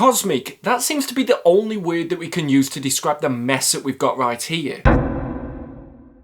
Cosmic, that seems to be the only word that we can use to describe the mess that we've got right here.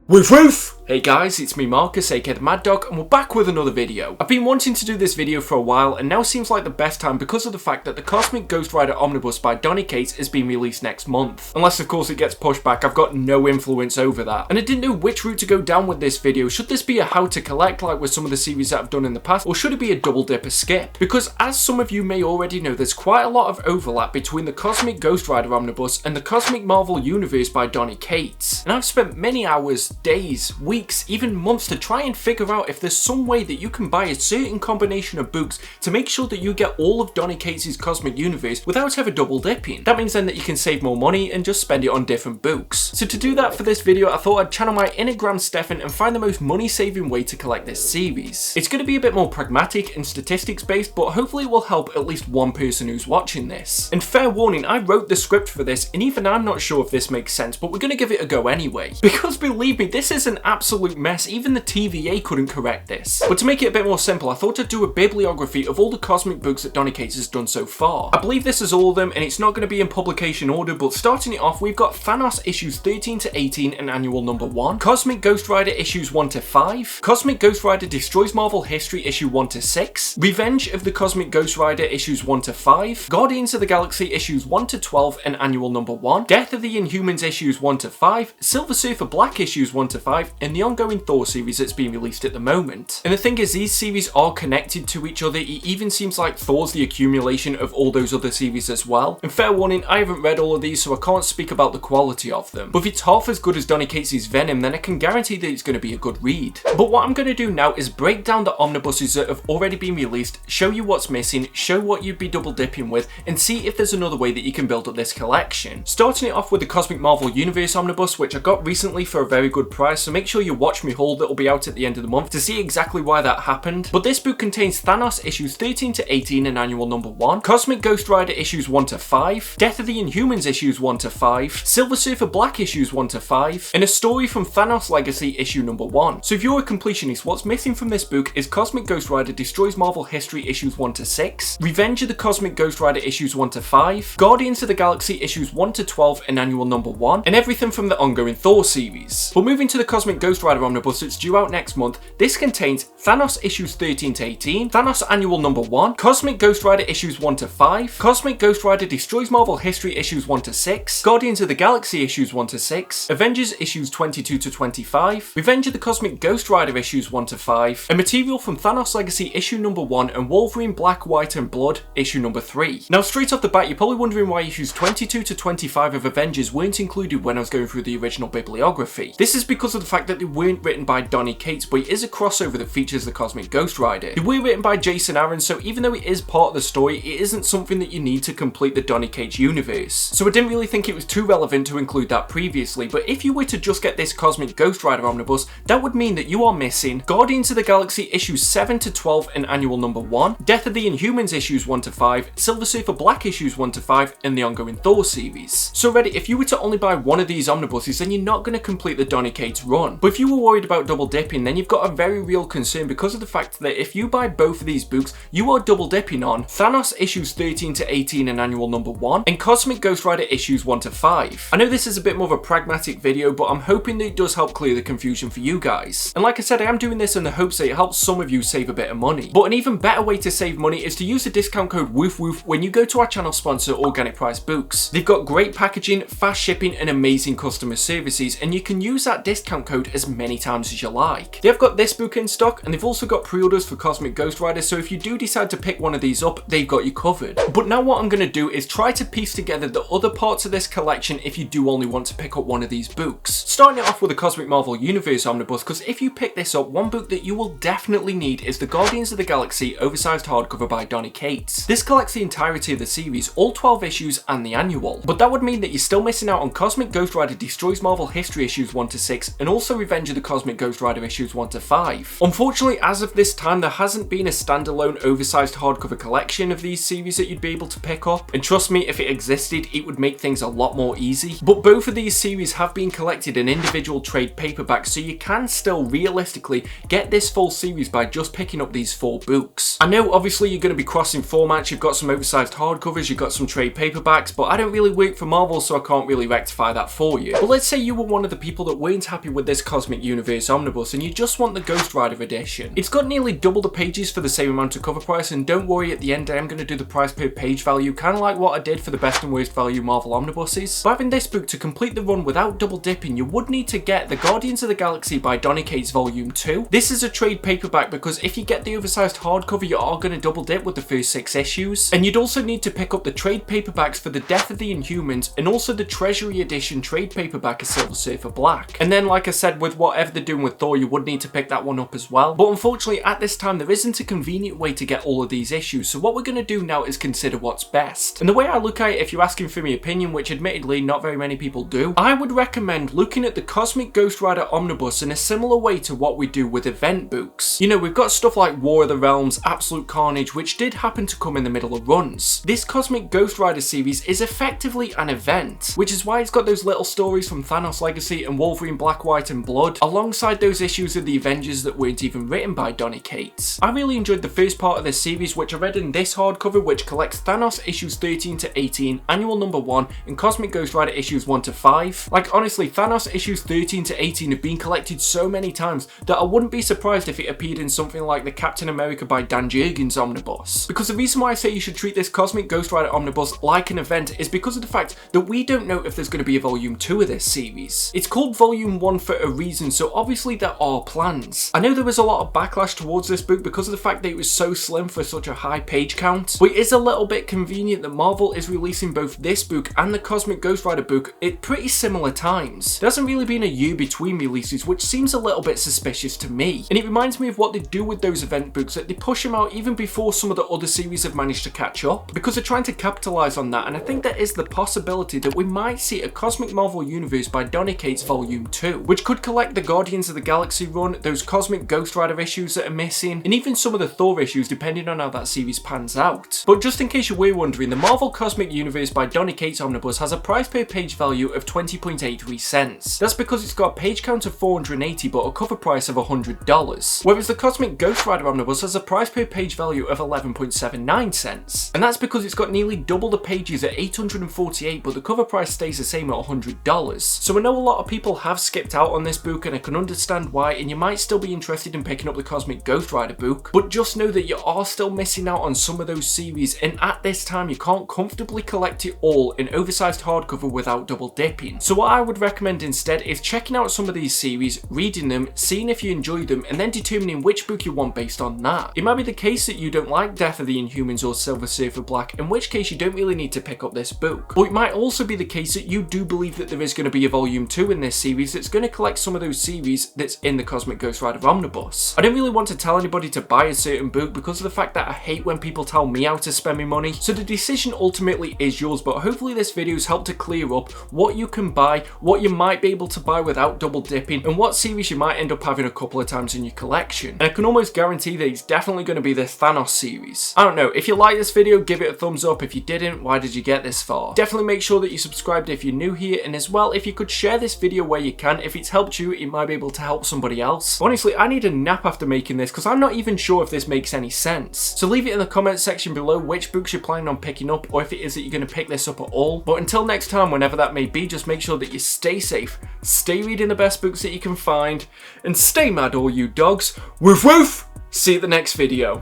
WOOFWOOF! Hey guys, it's me Marcus, aka the Mad Dog, and we're back with another video. I've been wanting to do this video for a while, and now seems like the best time because of the fact that the Cosmic Ghost Rider Omnibus by Donny Cates is being released next month. Unless of course it gets pushed back, I've got no influence over that. And I didn't know which route to go down with this video. Should this be a how to collect like with some of the series that I've done in the past, or should it be a double dipper skip? Because as some of you may already know, there's quite a lot of overlap between the Cosmic Ghost Rider Omnibus and the Cosmic Marvel Universe by Donny Cates. And I've spent many hours, days, weeks, even months to try and figure out if there's some way that you can buy a certain combination of books to make sure that you get all of Donny Cates' Cosmic Universe without ever double dipping. That means then that you can save more money and just spend it on different books. So to do that for this video, I thought I'd channel my inner Graham Stephan and find the most money saving way to collect this series. It's going to be a bit more pragmatic and statistics based, but hopefully it will help at least one person who's watching this. And fair warning, I wrote the script for this and even I'm not sure if this makes sense, but we're going to give it a go anyway. Because believe me, this is an absolute mess. Even the TVA couldn't correct this. But to make it a bit more simple, I thought I'd do a bibliography of all the cosmic books that Donny Cates has done so far. I believe this is all of them, and it's not going to be in publication order, but starting it off, we've got Thanos issues 13 to 18 and annual number 1, Cosmic Ghost Rider issues 1 to 5, Cosmic Ghost Rider Destroys Marvel History issue 1 to 6, Revenge of the Cosmic Ghost Rider issues 1 to 5, Guardians of the Galaxy issues 1 to 12 and annual number 1, Death of the Inhumans issues 1 to 5, Silver Surfer Black issues 1 to 5, and the ongoing Thor series that's being released at the moment. And the thing is, these series are connected to each other. It even seems like Thor's the accumulation of all those other series as well. And fair warning, I haven't read all of these, so I can't speak about the quality of them. But if it's half as good as Donny Cates' Venom, then I can guarantee that it's going to be a good read. But what I'm going to do now is break down the omnibuses that have already been released, show you what's missing, show what you'd be double dipping with, and see if there's another way that you can build up this collection. Starting it off with the Cosmic Marvel Universe Omnibus, which I got recently for a very good price, so make sure you watch me haul that will be out at the end of the month to see exactly why that happened. But this book contains Thanos issues 13 to 18 and annual number 1, Cosmic Ghost Rider issues 1 to 5, Death of the Inhumans issues 1 to 5, Silver Surfer Black issues 1 to 5, and a story from Thanos Legacy issue number 1. So if you're a completionist, what's missing from this book is Cosmic Ghost Rider Destroys Marvel History issues 1 to 6, Revenge of the Cosmic Ghost Rider issues 1 to 5, Guardians of the Galaxy issues 1 to 12 and annual number 1, and everything from the ongoing Thor series. But moving to the Cosmic Ghost Rider Omnibus that's due out next month, this contains Thanos issues 13 to 18, Thanos annual number 1, Cosmic Ghost Rider issues 1 to 5, Cosmic Ghost Rider Destroys Marvel History issues 1 to 6, Guardians of the Galaxy issues 1 to 6, Avengers issues 22 to 25, Revenge of the Cosmic Ghost Rider issues 1 to 5, and material from Thanos Legacy issue number 1 and Wolverine Black, White and Blood issue number 3. Now straight off the bat, you're probably wondering why issues 22 to 25 of Avengers weren't included when I was going through the original bibliography. This is because of the fact that they weren't written by Donny Cates, but it is a crossover that features the Cosmic Ghost Rider. They were written by Jason Aaron, so even though it is part of the story, it isn't something that you need to complete the Donny Cates universe. So I didn't really think it was too relevant to include that previously, but if you were to just get this Cosmic Ghost Rider Omnibus, that would mean that you are missing Guardians of the Galaxy issues 7 to 12 and annual number 1, Death of the Inhumans issues 1 to 5, Silver Surfer Black issues 1 to 5, and the ongoing Thor series. So already, if you were to only buy one of these omnibuses, then you're not going to complete the Donny Cates run. But if you were worried about double dipping, then you've got a very real concern because of the fact that if you buy both of these books, you are double dipping on Thanos issues 13 to 18 and annual number 1, and Cosmic Ghost Rider issues 1 to 5. I know this is a bit more of a pragmatic video, but I'm hoping that it does help clear the confusion for you guys. And like I said, I am doing this in the hopes that it helps some of you save a bit of money. But an even better way to save money is to use the discount code WOOFWOOF when you go to our channel sponsor Organic Price Books. They've got great packaging, fast shipping and amazing customer services, and you can use that discount code as many times as you like. They've got this book in stock, and they've also got pre-orders for Cosmic Ghost Rider, so if you do decide to pick one of these up, they've got you covered. But now what I'm going to do is try to piece together the other parts of this collection if you do only want to pick up one of these books. Starting it off with the Cosmic Marvel Universe Omnibus, because if you pick this up, one book that you will definitely need is the Guardians of the Galaxy Oversized hardcover by Donny Cates. This collects the entirety of the series, all 12 issues and the annual. But that would mean that you're still missing out on Cosmic Ghost Rider Destroys Marvel History issues 1 to 6, and also Revenge of the Cosmic Ghost Rider issues 1 to 5. Unfortunately, as of this time, there hasn't been a standalone oversized hardcover collection of these series that you'd be able to pick up, and trust me, if it existed, it would make things a lot more easy. But both of these series have been collected in individual trade paperbacks, so you can still realistically get this full series by just picking up these 4 books. I know obviously you're going to be crossing formats, you've got some oversized hardcovers, you've got some trade paperbacks, but I don't really work for Marvel, so I can't really rectify that for you. But let's say you were one of the people that weren't happy with this Cosmic Universe Omnibus and you just want the Ghost Rider edition. It's got nearly double the pages for the same amount of cover price, and don't worry, at the end I am going to do the price per page value, kind of like what I did for the best and worst value Marvel omnibuses. But having this book to complete the run without double dipping, you would need to get the Guardians of the Galaxy by Donny Cates Volume 2. This is a trade paperback because if you get the oversized hardcover, you are going to double dip with the first 6 issues. And you'd also need to pick up the trade paperbacks for the Death of the Inhumans and also the Treasury Edition trade paperback of Silver Surfer Black. And then, like I said, with whatever they're doing with Thor, you would need to pick that one up as well. But unfortunately, at this time, there isn't a convenient way to get all of these issues, so what we're going to do now is consider what's best. And the way I look at it, if you're asking for my opinion, which admittedly not very many people do, I would recommend looking at the Cosmic Ghost Rider Omnibus in a similar way to what we do with event books. You know, we've got stuff like War of the Realms, Absolute Carnage, which did happen to come in the middle of runs. This Cosmic Ghost Rider series is effectively an event, which is why it's got those little stories from Thanos Legacy and Wolverine Black, White and Blood, alongside those issues of the Avengers that weren't even written by Donny Cates. I really enjoyed the first part of this series, which I read in this hardcover, which collects Thanos issues 13 to 18, Annual number 1, and Cosmic Ghost Rider issues 1 to 5. Like, honestly, Thanos issues 13 to 18 have been collected so many times that I wouldn't be surprised if it appeared in something like the Captain America by Dan Jurgens Omnibus. Because the reason why I say you should treat this Cosmic Ghost Rider Omnibus like an event is because of the fact that we don't know if there's going to be a Volume 2 of this series. It's called Volume 1 for a reason, so obviously there are plans. I know there was a lot of backlash towards this book because of the fact that it was so slim for such a high page count, but it is a little bit convenient that Marvel is releasing both this book and the Cosmic Ghost Rider book at pretty similar times. There hasn't really been a year between releases, which seems a little bit suspicious to me, and it reminds me of what they do with those event books, that they push them out even before some of the other series have managed to catch up, because they're trying to capitalize on that. And I think there is the possibility that we might see a Cosmic Marvel Universe by Donny Cates Volume 2, which could collect the Guardians of the Galaxy run, those Cosmic Ghost Rider issues that are missing, and even some of the Thor issues depending on how that series pans out. But just in case you were wondering, the Marvel Cosmic Universe by Donny Cates Omnibus has a price per page value of 20.83 cents. That's because it's got a page count of 480 but a cover price of $100. Whereas the Cosmic Ghost Rider Omnibus has a price per page value of 11.79 cents. And that's because it's got nearly double the pages at 848 but the cover price stays the same at $100. So I know a lot of people have skipped out on this book and I can understand why, and you might still be interested in picking up the Cosmic Ghost Rider book, but just know that you are still missing out on some of those series, and at this time you can't comfortably collect it all in oversized hardcover without double dipping. So what I would recommend instead is checking out some of these series, reading them, seeing if you enjoy them, and then determining which book you want based on that. It might be the case that you don't like Death of the Inhumans or Silver Surfer Black, in which case you don't really need to pick up this book. But it might also be the case that you do believe that there is going to be a Volume 2 in this series that's going to collect some of those series that's in the Cosmic Ghost Rider Omnibus. I don't really want to tell anybody to buy a certain book because of the fact that I hate when people tell me how to spend my money, so the decision ultimately is yours, but hopefully this video has helped to clear up what you can buy, what you might be able to buy without double dipping, and what series you might end up having a couple of times in your collection. And I can almost guarantee that it's definitely going to be this Thanos series. I don't know, if you like this video, give it a thumbs up. If you didn't, why did you get this far? Definitely make sure that you subscribed if you're new here, and as well, if you could share this video where you can. If it's helped you, it might be able to help somebody else. Honestly, I need a nap after making this because I'm not even sure if this makes any sense. So leave it in the comments section below which books you're planning on picking up, or if it is that you're going to pick this up at all. But until next time, whenever that may be, just make sure that you stay safe, stay reading the best books that you can find, and stay mad all you dogs. Woof woof! See you at the next video.